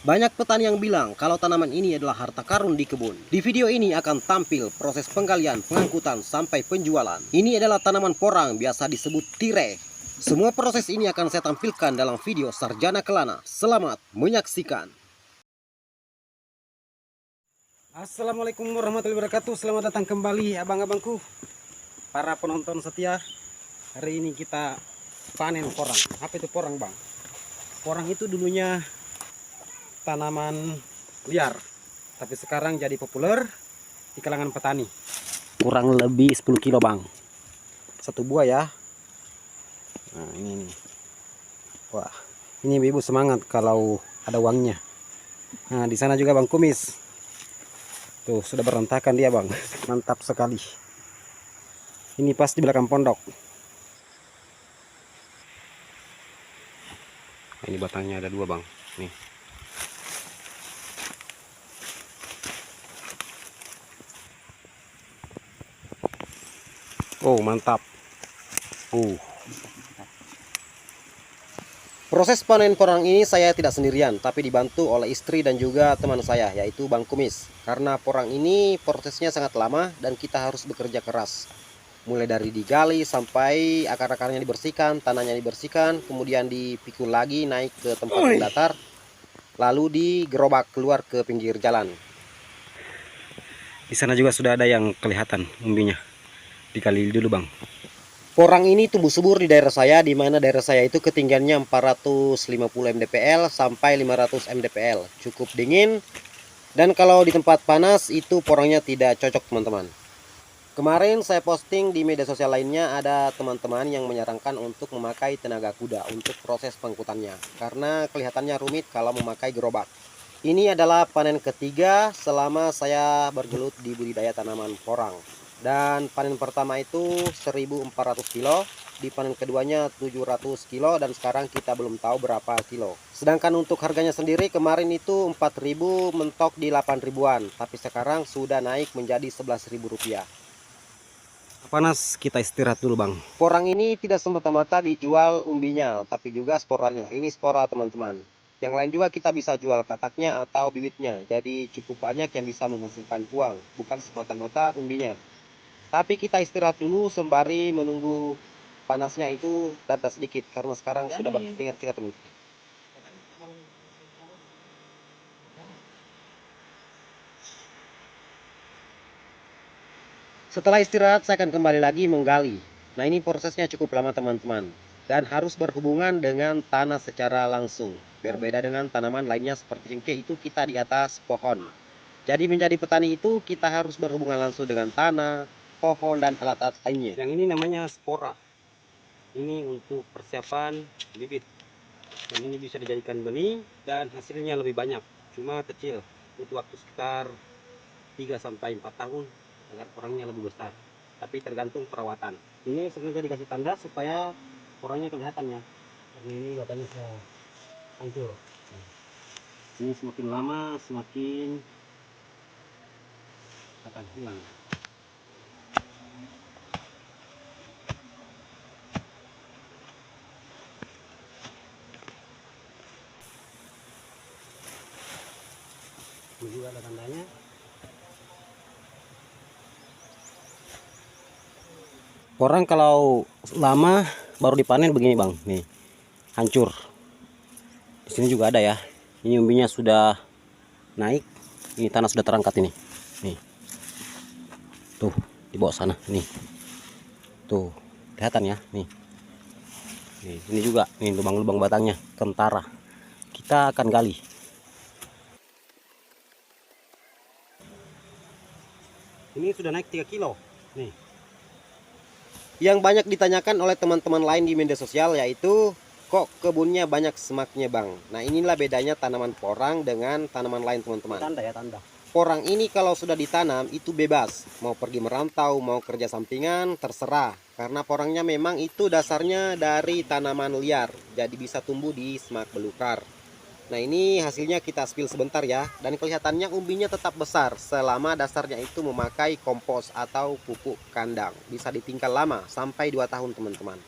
Banyak petani yang bilang kalau tanaman ini adalah harta karun di kebun. Di video ini akan tampil proses penggalian, pengangkutan, sampai penjualan. Ini adalah tanaman porang, biasa disebut tirai. Semua proses ini akan saya tampilkan dalam video Sarjana Kelana. Selamat menyaksikan. Assalamualaikum warahmatullahi wabarakatuh. Selamat datang kembali abang-abangku, para penonton setia. Hari ini kita panen porang. Apa itu porang, bang? Porang itu dulunya tanaman liar, tapi sekarang jadi populer di kalangan petani. Kurang lebih 10 kilo, bang, satu buah ya. Nah, ini nih. Wah, ini ibu semangat kalau ada uangnya. Nah, di sana juga bang kumis. Tuh, sudah berantakan dia, bang. Mantap sekali. Ini pas di belakang pondok. Nah, ini batangnya ada dua, bang. Nih. Oh, mantap. Proses panen porang ini saya tidak sendirian, tapi dibantu oleh istri dan juga teman saya, yaitu Bang Kumis. Karena porang ini prosesnya sangat lama dan kita harus bekerja keras. Mulai dari digali sampai akar-akarnya dibersihkan, tanahnya dibersihkan, kemudian dipikul lagi naik ke tempat yang datar, lalu digerobak keluar ke pinggir jalan. Di sana juga sudah ada yang kelihatan umbinya. Digali dulu, bang. Porang ini tumbuh subur di daerah saya, di mana daerah saya itu ketinggiannya 450 mdpl sampai 500 mdpl. Cukup dingin, dan kalau di tempat panas itu porangnya tidak cocok, teman-teman. Kemarin saya posting di media sosial lainnya, ada teman-teman yang menyarankan untuk memakai tenaga kuda untuk proses pengangkutannya, karena kelihatannya rumit kalau memakai gerobak. Ini adalah panen ketiga selama saya bergelut di budidaya tanaman porang. Dan panen pertama itu 1400 kilo, di panen keduanya 700 kilo, dan sekarang kita belum tahu berapa kilo. Sedangkan untuk harganya sendiri kemarin itu 4000, mentok di 8000-an, tapi sekarang sudah naik menjadi 11.000 rupiah. Panas, kita istirahat dulu, bang. Porang ini tidak semata-mata dijual umbinya, tapi juga sporanya. Ini spora, teman-teman. Yang lain juga kita bisa jual kataknya atau bibitnya. Jadi cukup banyak yang bisa menghasilkan uang, bukan semata-mata umbinya. Tapi kita istirahat dulu sembari menunggu panasnya itu reda sedikit, karena sekarang sudah berkeringat-keringat dulu. Setelah istirahat saya akan kembali lagi menggali. Nah, ini prosesnya cukup lama, teman-teman, dan harus berhubungan dengan tanah secara langsung. Berbeda dengan tanaman lainnya seperti cengkeh, itu kita di atas pohon. Jadi menjadi petani itu kita harus berhubungan langsung dengan tanah, pohon, dan alat-alat lainnya. Yang ini namanya spora. Ini untuk persiapan bibit. Dan ini bisa dijadikan benih dan hasilnya lebih banyak. Cuma kecil, butuh waktu sekitar 3 sampai 4 tahun agar porangnya lebih besar. Tapi tergantung perawatan. Ini sengaja dikasih tanda supaya porangnya kelihatan ya. Karena ini batangnya sudah hancur. Ini semakin lama semakin akan hilang. Ini juga ada tandanya. Porang kalau lama baru dipanen begini, bang. Nih, hancur. Di sini juga ada ya. Ini umbinya sudah naik. Ini tanah sudah terangkat ini. Nih. Tuh, di bawah sana nih. Tuh, kelihatan ya, nih. Nih, ini juga nih lubang-lubang batangnya kentara. Kita akan gali. Ini sudah naik 3 kilo. Nih. Yang banyak ditanyakan oleh teman-teman lain di media sosial yaitu, kok kebunnya banyak semaknya, bang? Nah, inilah bedanya tanaman porang dengan tanaman lain, teman-teman. Tanda ya, tanda. Porang ini kalau sudah ditanam itu bebas, mau pergi merantau, mau kerja sampingan, terserah. Karena porangnya memang itu dasarnya dari tanaman liar, jadi bisa tumbuh di semak belukar. Nah, ini hasilnya kita spill sebentar ya, dan kelihatannya umbinya tetap besar selama dasarnya itu memakai kompos atau pupuk kandang. Bisa ditinggal lama, sampai 2 tahun, teman-teman.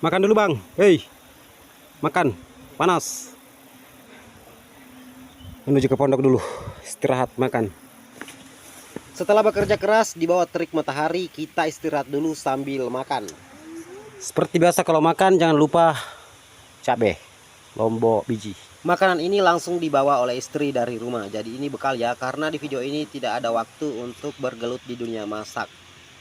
Makan dulu, bang. Hei. Makan, panas. Menuju ke pondok dulu, istirahat makan. Setelah bekerja keras di bawah terik matahari, kita istirahat dulu sambil makan. Seperti biasa kalau makan jangan lupa cabai, lombok, biji. Makanan ini langsung dibawa oleh istri dari rumah. Jadi ini bekal ya, karena di video ini tidak ada waktu untuk bergelut di dunia masak.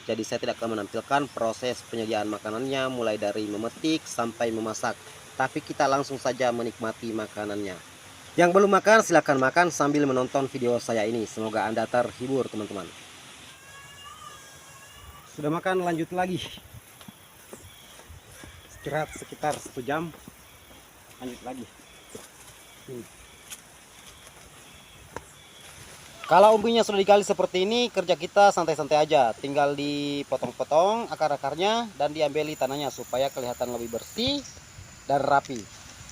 Jadi saya tidak akan menampilkan proses penyediaan makanannya mulai dari memetik sampai memasak. Tapi kita langsung saja menikmati makanannya. Yang belum makan silahkan makan sambil menonton video saya ini. Semoga Anda terhibur teman-teman. Sudah makan, lanjut lagi. Istirahat sekitar 1 jam. Lanjut lagi. Kalau umbinya sudah digali seperti ini, kerja kita santai-santai aja. Tinggal dipotong-potong akar-akarnya dan diambil tanahnya supaya kelihatan lebih bersih dan rapi.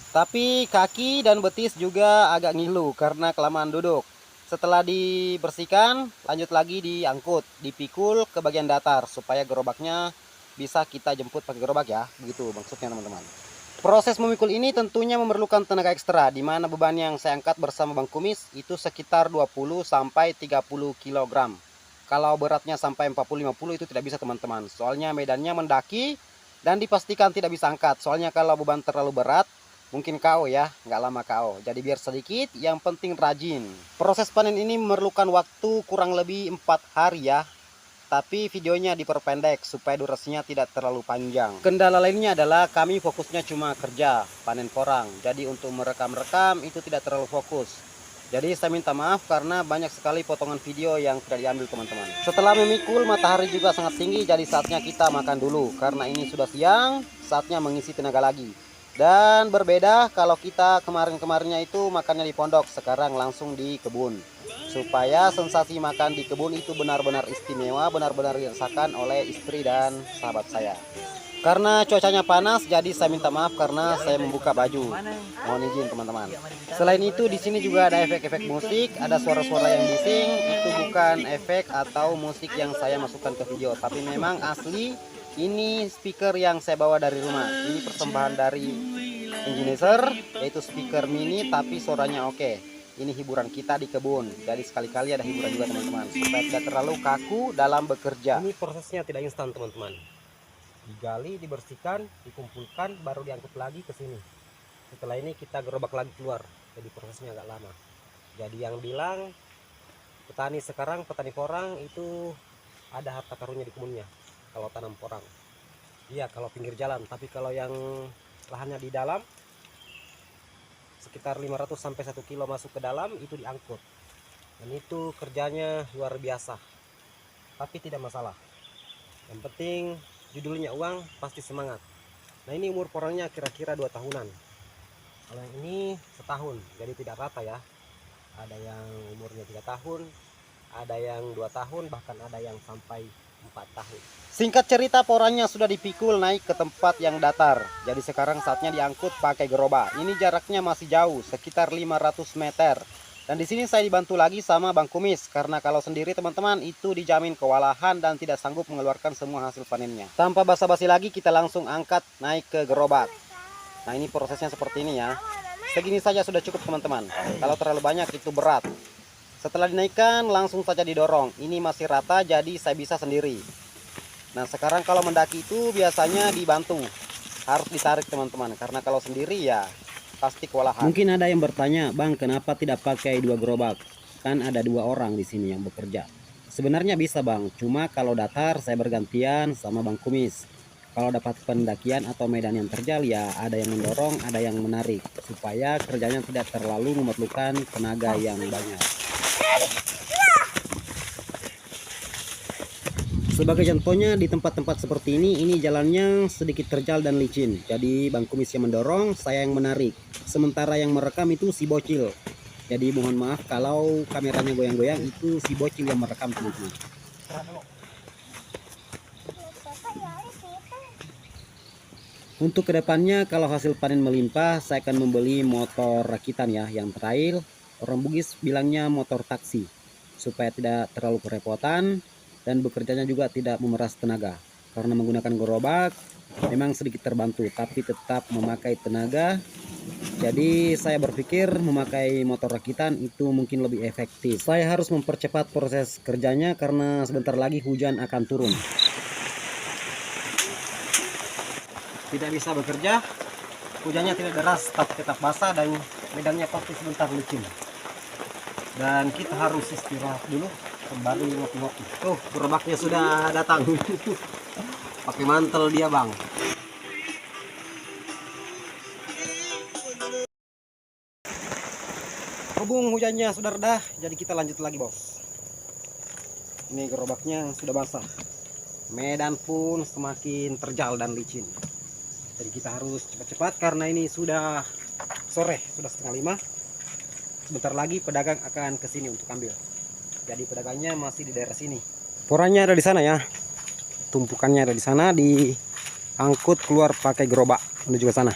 Tapi kaki dan betis juga agak ngilu karena kelamaan duduk. Setelah dibersihkan, lanjut lagi diangkut, dipikul ke bagian datar supaya gerobaknya bisa kita jemput pakai gerobak ya. Begitu maksudnya teman-teman. Proses memikul ini tentunya memerlukan tenaga ekstra, di mana beban yang saya angkat bersama Bang Kumis itu sekitar 20 sampai 30 kg. Kalau beratnya sampai 40-50 itu tidak bisa teman-teman. Soalnya medannya mendaki dan dipastikan tidak bisa angkat. Soalnya kalau beban terlalu berat, mungkin KO ya, nggak lama KO. Jadi biar sedikit, yang penting rajin. Proses panen ini memerlukan waktu kurang lebih 4 hari ya. Tapi videonya diperpendek supaya durasinya tidak terlalu panjang. Kendala lainnya adalah kami fokusnya cuma kerja, panen porang. Jadi untuk merekam-rekam itu tidak terlalu fokus. Jadi saya minta maaf karena banyak sekali potongan video yang tidak diambil teman-teman. Setelah memikul, matahari juga sangat tinggi, jadi saatnya kita makan dulu. Karena ini sudah siang, saatnya mengisi tenaga lagi. Dan berbeda kalau kita kemarin-kemarinnya itu makannya di pondok, sekarang langsung di kebun. Supaya sensasi makan di kebun itu benar-benar istimewa, benar-benar dirasakan oleh istri dan sahabat saya. Karena cuacanya panas, jadi saya minta maaf karena saya membuka baju. Mohon izin teman-teman. Selain itu di sini juga ada efek-efek musik, ada suara-suara yang bising. Itu bukan efek atau musik yang saya masukkan ke video, tapi memang asli. Ini speaker yang saya bawa dari rumah. Ini persembahan dari Engineer, yaitu speaker mini tapi suaranya oke. Ini hiburan kita di kebun. Jadi sekali-kali ada hiburan juga teman-teman, supaya tidak terlalu kaku dalam bekerja. Ini prosesnya tidak instan teman-teman. Digali, dibersihkan, dikumpulkan, baru diangkut lagi ke sini. Setelah ini kita gerobak lagi keluar. Jadi prosesnya agak lama. Jadi yang bilang petani sekarang, petani porang itu ada harta karunnya di kebunnya. Kalau tanam porang, iya kalau pinggir jalan. Tapi kalau yang lahannya di dalam, sekitar 500 sampai 1 kilo masuk ke dalam, itu diangkut. Dan itu kerjanya luar biasa. Tapi tidak masalah. Yang penting judulnya uang, pasti semangat. Nah ini umur porangnya kira-kira 2 tahunan. Kalau yang ini setahun, jadi tidak rata ya. Ada yang umurnya 3 tahun, ada yang 2 tahun, bahkan ada yang sampai 4 tahun. Singkat cerita, porangnya sudah dipikul naik ke tempat yang datar. Jadi sekarang saatnya diangkut pakai gerobak. Ini jaraknya masih jauh, sekitar 500 meter. Dan di sini saya dibantu lagi sama Bang Kumis, karena kalau sendiri teman-teman itu dijamin kewalahan dan tidak sanggup mengeluarkan semua hasil panennya. Tanpa basa-basi lagi, kita langsung angkat naik ke gerobak. Nah ini prosesnya seperti ini ya. Segini saja sudah cukup teman-teman. Kalau terlalu banyak itu berat. Setelah dinaikkan langsung saja didorong. Ini masih rata jadi saya bisa sendiri. Nah sekarang kalau mendaki itu biasanya dibantu. Harus ditarik teman-teman. Karena kalau sendiri ya pasti kewalahan. Mungkin ada yang bertanya, Bang kenapa tidak pakai 2 gerobak? Kan ada 2 orang di sini yang bekerja. Sebenarnya bisa Bang. Cuma kalau datar saya bergantian sama Bang Kumis. Kalau dapat pendakian atau medan yang terjal ya ada yang mendorong, ada yang menarik. Supaya kerjanya tidak terlalu memerlukan tenaga yang banyak. Sebagai contohnya di tempat-tempat seperti ini jalannya sedikit terjal dan licin. Jadi Bang Kumis yang mendorong, saya yang menarik. Sementara yang merekam itu si bocil. Jadi mohon maaf kalau kameranya goyang-goyang, itu si bocil yang merekam teman-teman. Untuk kedepannya kalau hasil panen melimpah, saya akan membeli motor rakitan ya, yang trail. Orang Bugis bilangnya motor taksi, supaya tidak terlalu kerepotan dan bekerjanya juga tidak memeras tenaga. Karena menggunakan gerobak memang sedikit terbantu, tapi tetap memakai tenaga Jadi saya berpikir memakai motor rakitan itu mungkin lebih efektif. Saya harus mempercepat proses kerjanya karena sebentar lagi hujan akan turun. Tidak bisa bekerja, hujannya tidak deras tapi tetap basah dan medannya pasti sebentar licin. Dan kita harus istirahat dulu kembali ngopi-ngopi. Tuh gerobaknya sudah datang. Pakai mantel dia bang. Hubung hujannya sudah reda, jadi kita lanjut lagi bos. Ini gerobaknya sudah basah, medan pun semakin terjal dan licin. Jadi kita harus cepat-cepat karena ini sudah sore, sudah 4:30. Sebentar lagi pedagang akan kesini untuk ambil. Jadi pedagangnya masih di daerah sini. Poranya ada di sana ya, tumpukannya ada di sana, diangkut keluar pakai gerobak menuju ke sana,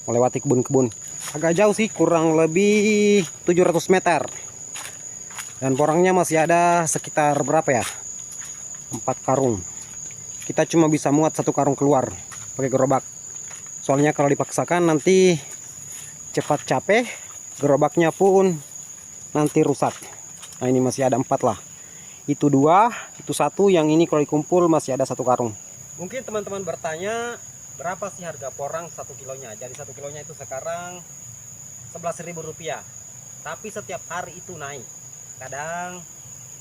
melewati kebun-kebun. Agak jauh sih, kurang lebih 700 meter. Dan porangnya masih ada sekitar berapa ya? 4 karung. Kita cuma bisa muat 1 karung keluar pakai gerobak. Soalnya kalau dipaksakan nanti cepat capek, gerobaknya pun nanti rusak. Nah ini masih ada 4 lah. Itu 2, itu 1, yang ini kalau dikumpul masih ada 1 karung. Mungkin teman-teman bertanya, berapa sih harga porang 1 kilonya? Jadi 1 kilonya itu sekarang Rp11.000. Tapi setiap hari itu naik. Kadang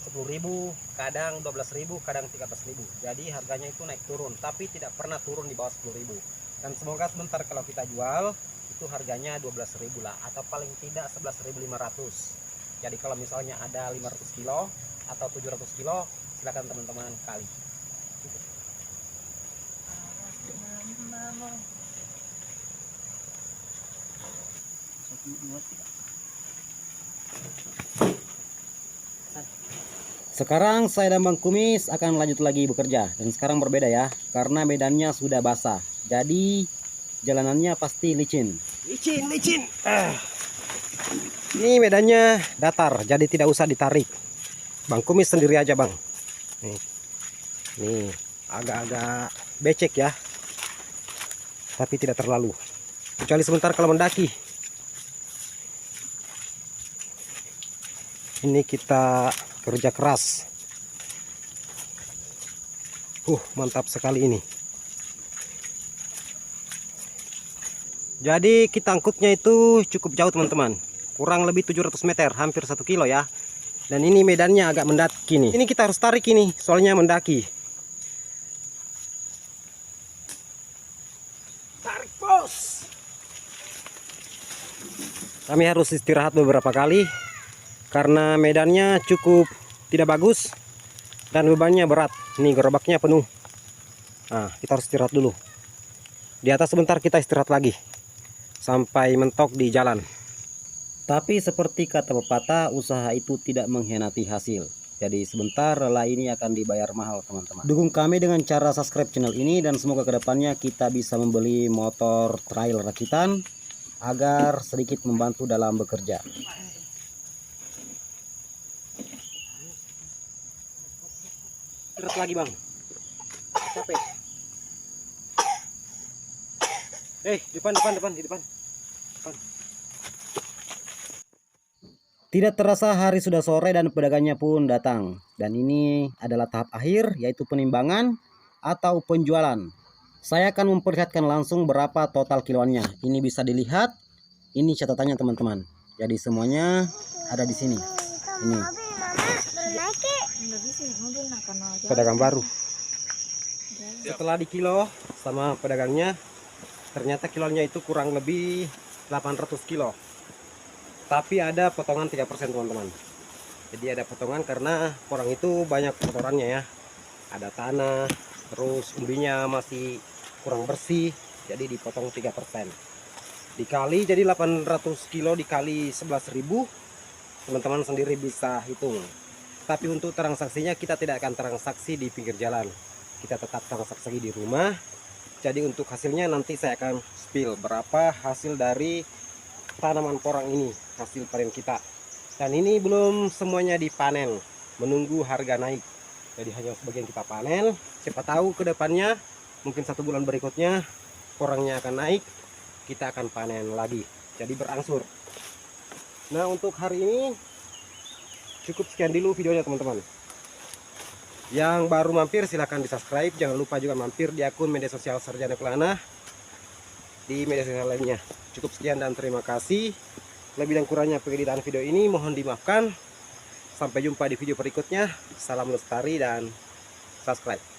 10.000, kadang 12.000, kadang 13.000. Jadi harganya itu naik turun, tapi tidak pernah turun di bawah 10.000. Dan semoga sebentar kalau kita jual itu harganya 12.000 lah, atau paling tidak 11.500. Jadi kalau misalnya ada 500 kilo atau 700 kilo, silakan teman-teman kali. Sekarang saya dan Bang Kumis akan lanjut lagi bekerja. Dan sekarang berbeda ya, karena medannya sudah basah. Jadi jalanannya pasti licin. Licin. Ini medannya datar, jadi tidak usah ditarik. Bang Kumis sendiri aja bang. Nih agak-agak becek ya, tapi tidak terlalu. Kecuali sebentar kalau mendaki. Ini kita kerja keras. Mantap sekali ini. Jadi kita angkutnya itu cukup jauh teman-teman. Kurang lebih 700 meter, hampir 1 kilo ya. Dan ini medannya agak mendaki nih. Ini kita harus tarik ini, soalnya mendaki. Tarik bos. Kami harus istirahat beberapa kali karena medannya cukup tidak bagus dan bebannya berat. Nih gerobaknya penuh. Nah, kita harus istirahat dulu. Di atas sebentar kita istirahat lagi sampai mentok di jalan. Tapi seperti kata pepatah, usaha itu tidak mengkhianati hasil. Jadi sebentar lelah ini akan dibayar mahal teman-teman. Dukung kami dengan cara subscribe channel ini dan semoga kedepannya kita bisa membeli motor trail rakitan agar sedikit membantu dalam bekerja. Terus lagi bang, capek. Di depan. Tidak terasa hari sudah sore dan pedagangnya pun datang. Dan ini adalah tahap akhir, yaitu penimbangan atau penjualan. Saya akan memperlihatkan langsung berapa total kiloannya. Ini bisa dilihat, ini catatannya teman-teman. Jadi semuanya ada di sini. Ini pedagang baru. Setelah dikilo sama pedagangnya, ternyata kilonya itu kurang lebih 800 kilo. Tapi ada potongan 3% teman-teman. Jadi ada potongan karena porang itu banyak kotorannya ya. Ada tanah, terus umbinya masih kurang bersih, jadi dipotong 3%. Dikali jadi 800 kilo dikali 11.000, teman-teman sendiri bisa hitung. Tapi untuk transaksinya kita tidak akan transaksi di pinggir jalan, kita tetap transaksi di rumah. Jadi untuk hasilnya nanti saya akan spill berapa hasil dari tanaman porang ini, hasil panen kita. Dan ini belum semuanya dipanen, menunggu harga naik. Jadi hanya sebagian kita panen, siapa tahu ke depannya mungkin 1 bulan berikutnya porangnya akan naik, kita akan panen lagi, jadi berangsur. Nah, untuk hari ini cukup sekian dulu videonya teman-teman. Yang baru mampir silahkan di subscribe, jangan lupa juga mampir di akun media sosial Sarjana Kelana di media sosial lainnya. Cukup sekian dan terima kasih. Lebih dan kurangnya pengeditan video ini mohon dimaafkan. Sampai jumpa di video berikutnya. Salam lestari dan subscribe.